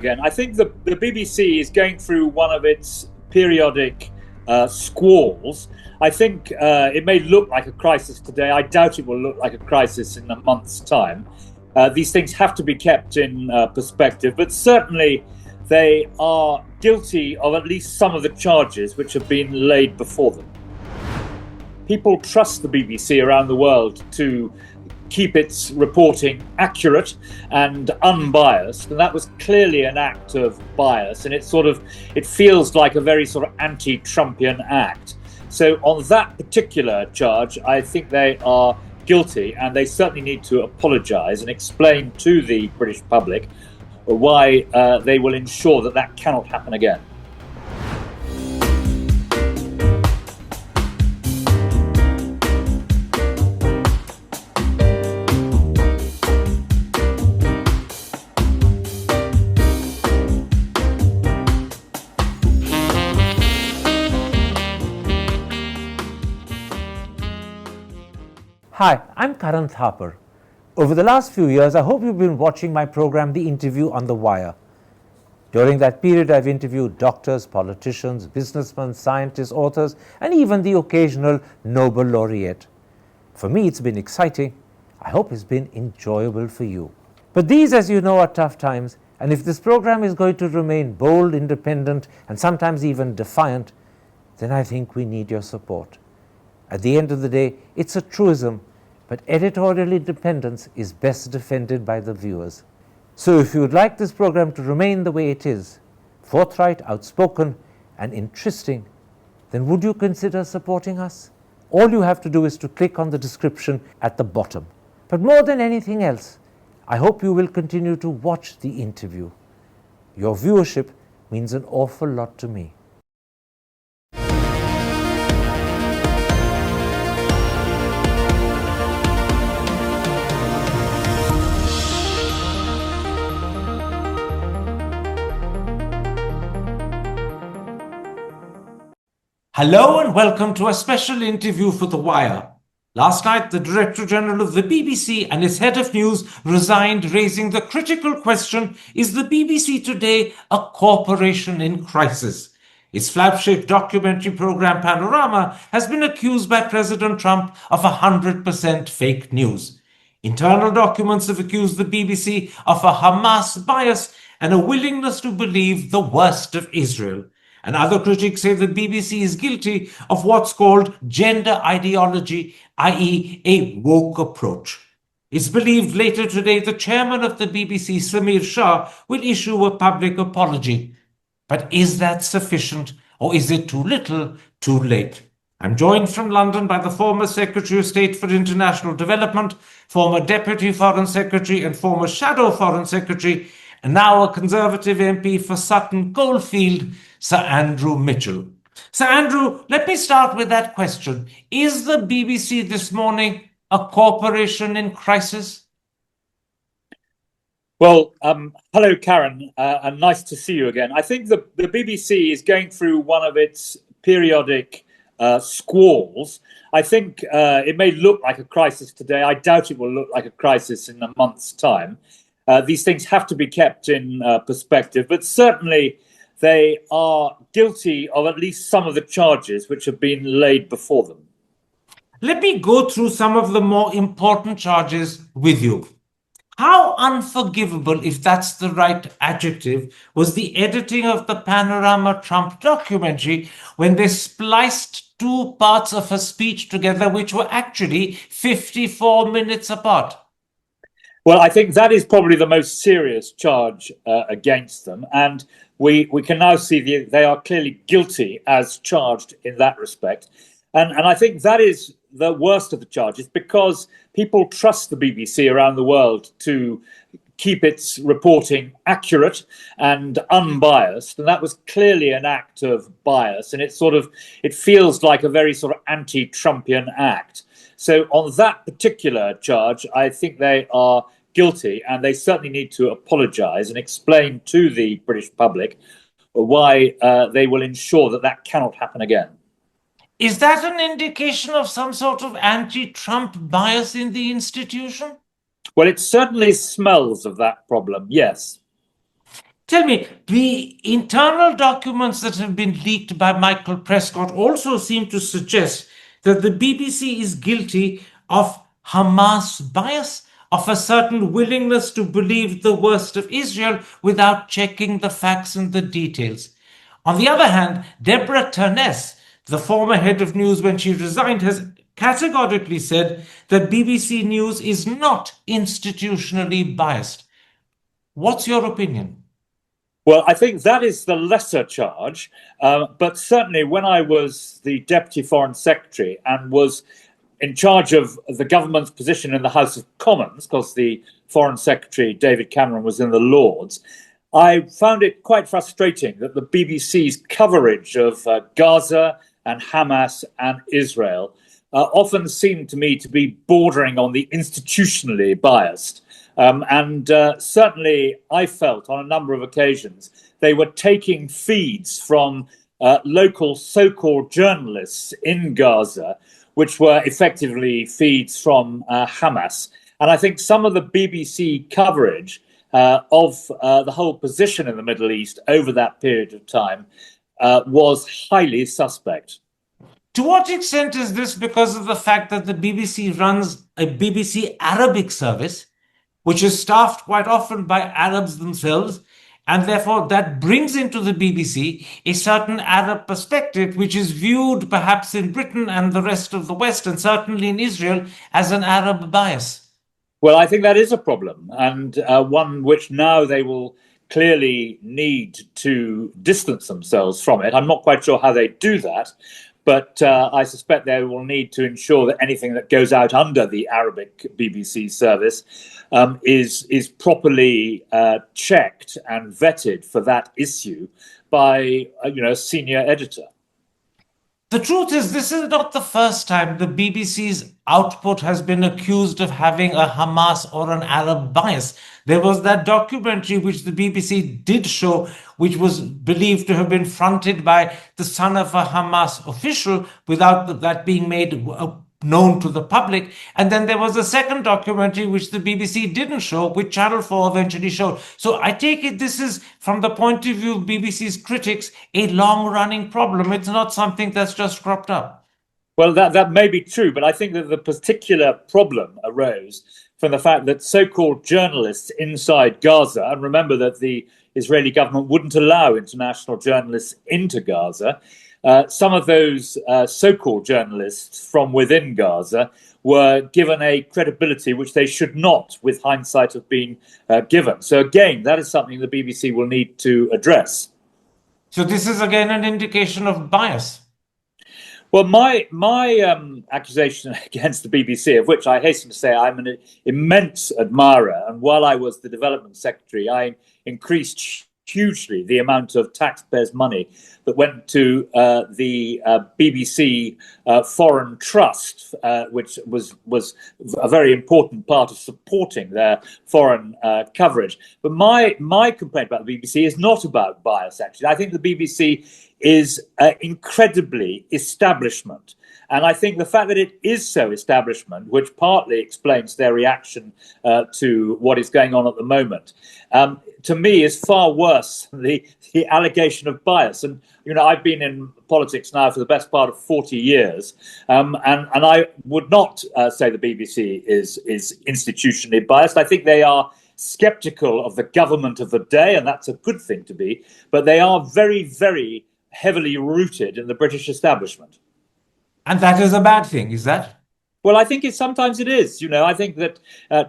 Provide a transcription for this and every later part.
Again, I think the BBC is going through one of its periodic squalls. I think it may look like a crisis today. I doubt it will look like a crisis in a month's time. These things have to be kept in perspective, but certainly they are guilty of at least some of the charges which have been laid before them. People trust the BBC around the world to keep its reporting accurate and unbiased, and that was clearly an act of bias, and it feels like a very sort of anti-Trumpian act. So on that particular charge, I think they are guilty, and they certainly need to apologise and explain to the British public why they will ensure that that cannot happen again. Hi, I'm Karan Thapar. Over the last few years, I hope you've been watching my program, The Interview on the Wire. During that period, I've interviewed doctors, politicians, businessmen, scientists, authors, and even the occasional Nobel laureate. For me, it's been exciting. I hope it's been enjoyable for you. But these, as you know, are tough times, and if this program is going to remain bold, independent, and sometimes even defiant, then I think we need your support. At the end of the day, it's a truism, but editorial independence is best defended by the viewers. So if you would like this program to remain the way it is, forthright, outspoken, and interesting, then would you consider supporting us? All you have to do is to click on the description at the bottom. But more than anything else, I hope you will continue to watch the interview. Your viewership means an awful lot to me. Hello and welcome to a special interview for The Wire. Last night, the Director General of the BBC and its head of news resigned, raising the critical question, is the BBC today a corporation in crisis? Its flagship documentary program Panorama has been accused by President Trump of 100% fake news. Internal documents have accused the BBC of a Hamas bias and a willingness to believe the worst of Israel. And other critics say the BBC is guilty of what's called gender ideology, i.e. a woke approach. It's believed later today the chairman of the BBC, Samir Shah, will issue a public apology. But is that sufficient, or is it too little, too late? I'm joined from London by the former Secretary of State for International Development, former Deputy Foreign Secretary and former Shadow Foreign Secretary, and now a Conservative MP for Sutton, Coldfield, Sir Andrew Mitchell. Sir Andrew, let me start with that question. Is the BBC this morning a corporation in crisis? Well, hello, Karen, and nice to see you again. I think the BBC is going through one of its periodic squalls. I think it may look like a crisis today. I doubt it will look like a crisis in a month's time. These things have to be kept in perspective, but certainly they are guilty of at least some of the charges which have been laid before them. Let me go through some of the more important charges with you. How unforgivable, if that's the right adjective, was the editing of the Panorama Trump documentary when they spliced two parts of a speech together which were actually 54 minutes apart? Well, I think that is probably the most serious charge against them. And we can now see they are clearly guilty as charged in that respect. And I think that is the worst of the charges, because people trust the BBC around the world to keep its reporting accurate and unbiased. And that was clearly an act of bias. And it feels like a very sort of anti-Trumpian act. So on that particular charge, I think they are guilty, and they certainly need to apologise and explain to the British public why they will ensure that that cannot happen again. Is that an indication of some sort of anti-Trump bias in the institution? Well, it certainly smells of that problem, yes. Tell me, the internal documents that have been leaked by Michael Prescott also seem to suggest that the BBC is guilty of Hamas bias, of a certain willingness to believe the worst of Israel without checking the facts and the details. On the other hand, Deborah Turness, the former head of news when she resigned, has categorically said that BBC News is not institutionally biased. What's your opinion? Well, I think that is the lesser charge. But certainly when I was the Deputy Foreign Secretary and was in charge of the government's position in the House of Commons, because the Foreign Secretary, David Cameron, was in the Lords, I found it quite frustrating that the BBC's coverage of Gaza and Hamas and Israel often seemed to me to be bordering on the institutionally biased. Certainly, I felt on a number of occasions they were taking feeds from local so-called journalists in Gaza, which were effectively feeds from Hamas. And I think some of the BBC coverage of the whole position in the Middle East over that period of time was highly suspect. To what extent is this because of the fact that the BBC runs a BBC Arabic service, which is staffed quite often by Arabs themselves, and therefore that brings into the BBC a certain Arab perspective, which is viewed perhaps in Britain and the rest of the West, and certainly in Israel, as an Arab bias? Well, I think that is a problem, and one which now they will clearly need to distance themselves from it. I'm not quite sure how they do that, but I suspect they will need to ensure that anything that goes out under the Arabic BBC service is properly checked and vetted for that issue by a senior editor. The truth is, this is not the first time the BBC's output has been accused of having a Hamas or an Arab bias. There was that documentary which the BBC did show, which was believed to have been fronted by the son of a Hamas official without that being made known to the public. And then there was a second documentary which the BBC didn't show, which Channel 4 eventually showed. So I take it this is, from the point of view of BBC's critics, a long-running problem. It's not something that's just cropped up. Well, that may be true, but I think that the particular problem arose from the fact that so-called journalists inside Gaza, and remember that the Israeli government wouldn't allow international journalists into Gaza, some of those so-called journalists from within Gaza were given a credibility which they should not, with hindsight, have been given. So again, that is something the BBC will need to address. So this is again an indication of bias. Well, my accusation against the BBC, of which I hasten to say I'm an immense admirer, and while I was the development secretary, I increased hugely the amount of taxpayers' money that went to the BBC Foreign Trust, which was a very important part of supporting their foreign coverage. But my complaint about the BBC is not about bias, actually. I think the BBC is incredibly establishment. And I think the fact that it is so establishment, which partly explains their reaction to what is going on at the moment, to me is far worse than the allegation of bias. And, I've been in politics now for the best part of 40 years. And I would not say the BBC is institutionally biased. I think they are skeptical of the government of the day, and that's a good thing to be. But they are very, very heavily rooted in the British establishment. And that is a bad thing, is that? Well, I think sometimes it is. I think that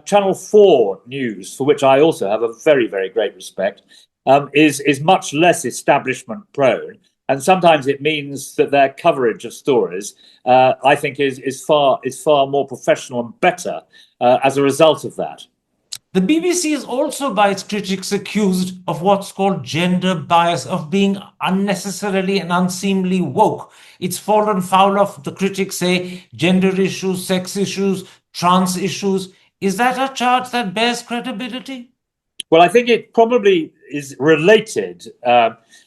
Channel 4 News, for which I also have a very, very great respect, is much less establishment prone. And sometimes it means that their coverage of stories, I think, is far more professional and better as a result of that. The BBC is also, by its critics, accused of what's called gender bias, of being unnecessarily and unseemly woke. It's fallen foul of, the critics say, gender issues, sex issues, trans issues. Is that a charge that bears credibility? Well, I think it probably is related,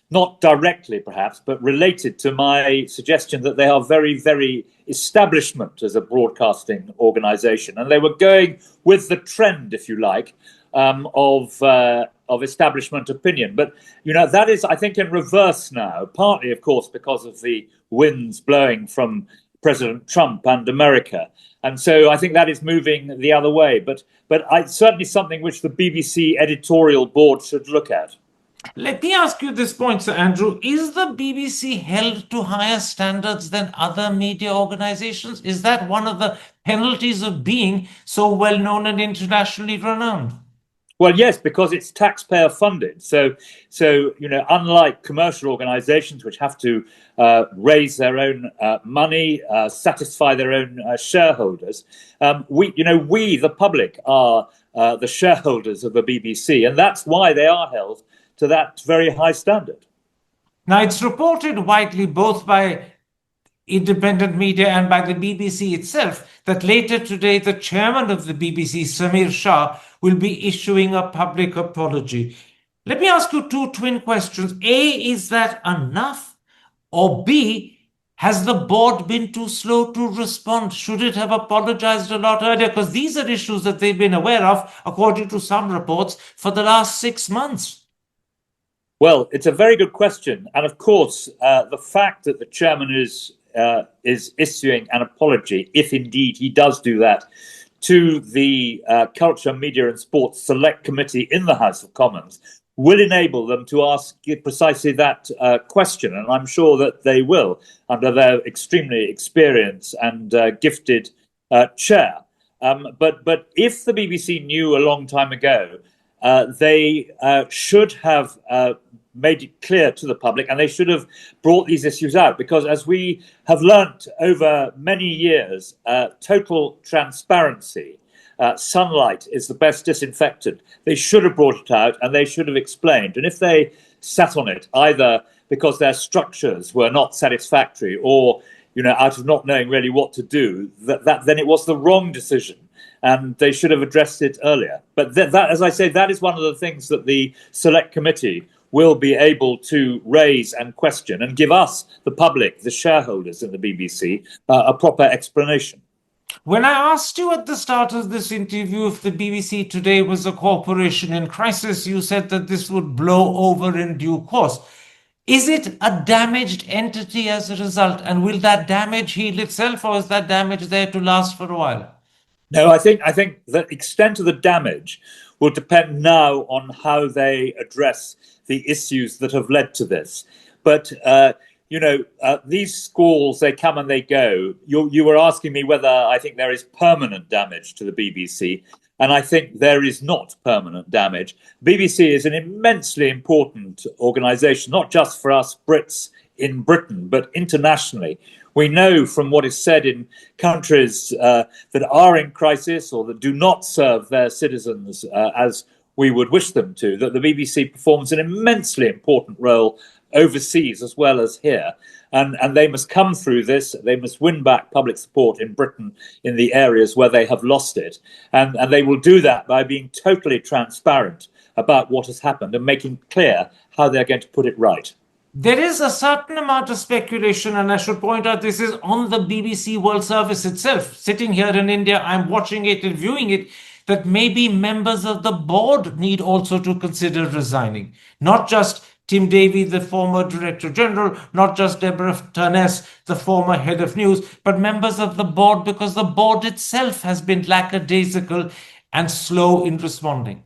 not directly perhaps, but related to my suggestion that they are very, very establishment as a broadcasting organisation. And they were going with the trend, if you like, of establishment opinion. But that is, I think, in reverse now. Partly, of course, because of the winds blowing from President Trump and America, and so I think that is moving the other way. But it's certainly something which the BBC editorial board should look at. Let me ask you this point, Sir Andrew. Is the BBC held to higher standards than other media organizations? Is that one of the penalties of being so well known and internationally renowned? Well, yes, because it's taxpayer funded. So unlike commercial organizations which have to raise their own money, satisfy their own shareholders, we, the public, are the shareholders of the BBC, and that's why they are held to that very high standard. Now, it's reported widely, both by independent media and by the BBC itself, that later today the chairman of the BBC, Samir Shah, will be issuing a public apology. Let me ask you two twin questions. A, is that enough? Or B, has the board been too slow to respond? Should it have apologized a lot earlier? Because these are issues that they've been aware of, according to some reports, for the last 6 months. Well, it's a very good question. And of course, the fact that the chairman is issuing an apology, if indeed he does do that, to the Culture, Media and Sports Select Committee in the House of Commons, will enable them to ask precisely that question. And I'm sure that they will, under their extremely experienced and gifted chair. But if the BBC knew a long time ago, they should have made it clear to the public, and they should have brought these issues out, because as we have learnt over many years, total transparency, sunlight is the best disinfectant. They should have brought it out, and they should have explained. And if they sat on it, either because their structures were not satisfactory or out of not knowing really what to do, then it was the wrong decision. And they should have addressed it earlier. But that, as I say, that is one of the things that the Select Committee will be able to raise and question, and give us, the public, the shareholders in the BBC, a proper explanation. When I asked you at the start of this interview if the BBC today was a corporation in crisis, you said that this would blow over in due course. Is it a damaged entity as a result? And will that damage heal itself, or is that damage there to last for a while? No, I think the extent of the damage will depend now on how they address the issues that have led to this. But these squalls, they come and they go. You were asking me whether I think there is permanent damage to the BBC, and I think there is not permanent damage. BBC is an immensely important organisation, not just for us Brits in Britain, but internationally. We know from what is said in countries that are in crisis or that do not serve their citizens as we would wish them to, that the BBC performs an immensely important role overseas as well as here. And they must come through this. They must win back public support in Britain in the areas where they have lost it. And they will do that by being totally transparent about what has happened and making clear how they're going to put it right. There is a certain amount of speculation, and I should point out this is on the BBC World Service itself. Sitting here in India, I'm watching it and viewing it, that maybe members of the board need also to consider resigning. Not just Tim Davie, the former Director General, not just Deborah Turness, the former Head of News, but members of the board, because the board itself has been lackadaisical and slow in responding.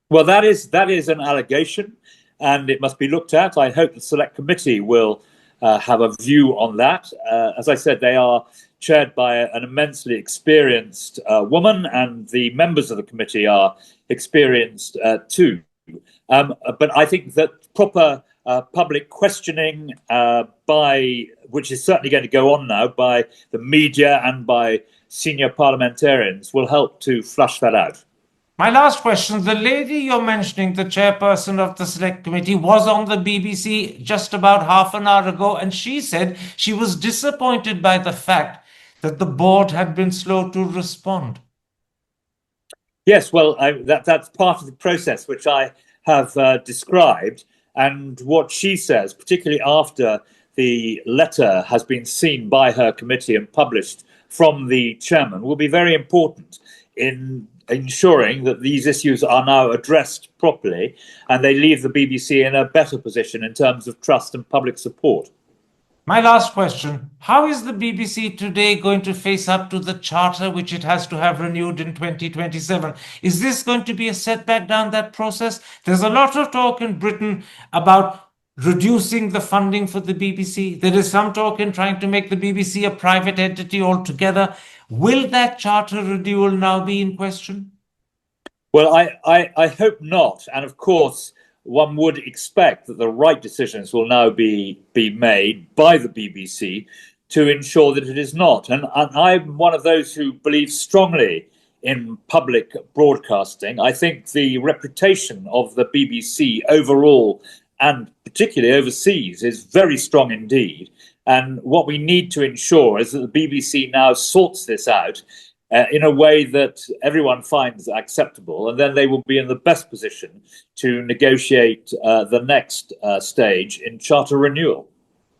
Well, that is an allegation, and it must be looked at. I hope the Select Committee will have a view on that. As I said, they are chaired by an immensely experienced woman, and the members of the committee are experienced too. But I think that proper public questioning, which is certainly going to go on now by the media and by senior parliamentarians, will help to flush that out. My last question, the lady you're mentioning, the chairperson of the Select Committee, was on the BBC just about half an hour ago, and she said she was disappointed by the fact that the board had been slow to respond. Yes, well, that's part of the process which I have described, and what she says, particularly after the letter has been seen by her committee and published from the chairman, will be very important in ensuring that these issues are now addressed properly and they leave the BBC in a better position in terms of trust and public support. My last question, how is the BBC today going to face up to the charter which it has to have renewed in 2027? Is this going to be a setback down that process? There's a lot of talk in Britain about reducing the funding for the BBC. There is some talk in trying to make the BBC a private entity altogether. Will that charter renewal now be in question? Well, I hope not. And of course, one would expect that the right decisions will now be made by the BBC to ensure that it is not. And I'm one of those who believe strongly in public broadcasting. I think the reputation of the BBC overall, and particularly overseas, is very strong indeed. And what we need to ensure is that the BBC now sorts this out in a way that everyone finds acceptable, and then they will be in the best position to negotiate the next stage in charter renewal.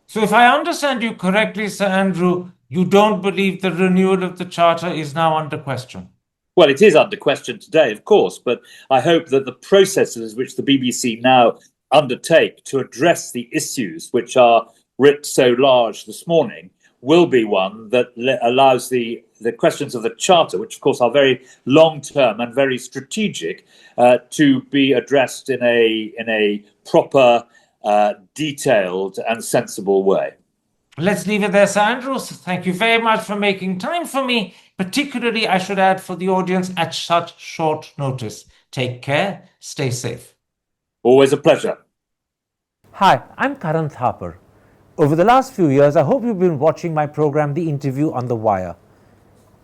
So if I understand you correctly, Sir Andrew, you don't believe the renewal of the charter is now under question? Well, it is under question today, of course, but I hope that the processes which the BBC now undertake to address the issues which are writ so large this morning will be one that allows the questions of the charter, which of course are very long-term and very strategic, to be addressed in a proper, detailed and sensible way. Let's leave it there, Sir Andrew. Thank you very much for making time for me, particularly, I should add, for the audience at such short notice. Take care, stay safe. Always a pleasure. Hi, I'm Karan Thapar. Over the last few years, I hope you've been watching my program, The Interview on the Wire.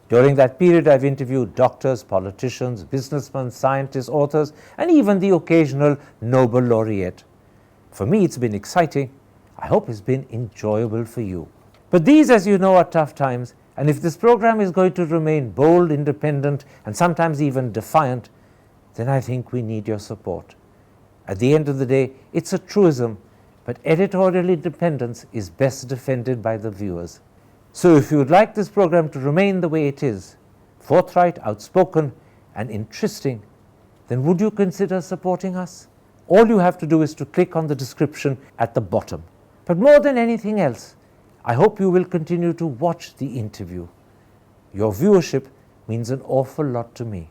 During that period, I've interviewed doctors, politicians, businessmen, scientists, authors, and even the occasional Nobel laureate. For me, it's been exciting. I hope it's been enjoyable for you. But these, as you know, are tough times, and if this program is going to remain bold, independent, and sometimes even defiant, then I think we need your support. At the end of the day, it's a truism, but editorial independence is best defended by the viewers. So if you would like this program to remain the way it is, forthright, outspoken, and interesting, then would you consider supporting us? All you have to do is to click on the description at the bottom. But more than anything else, I hope you will continue to watch The Interview. Your viewership means an awful lot to me.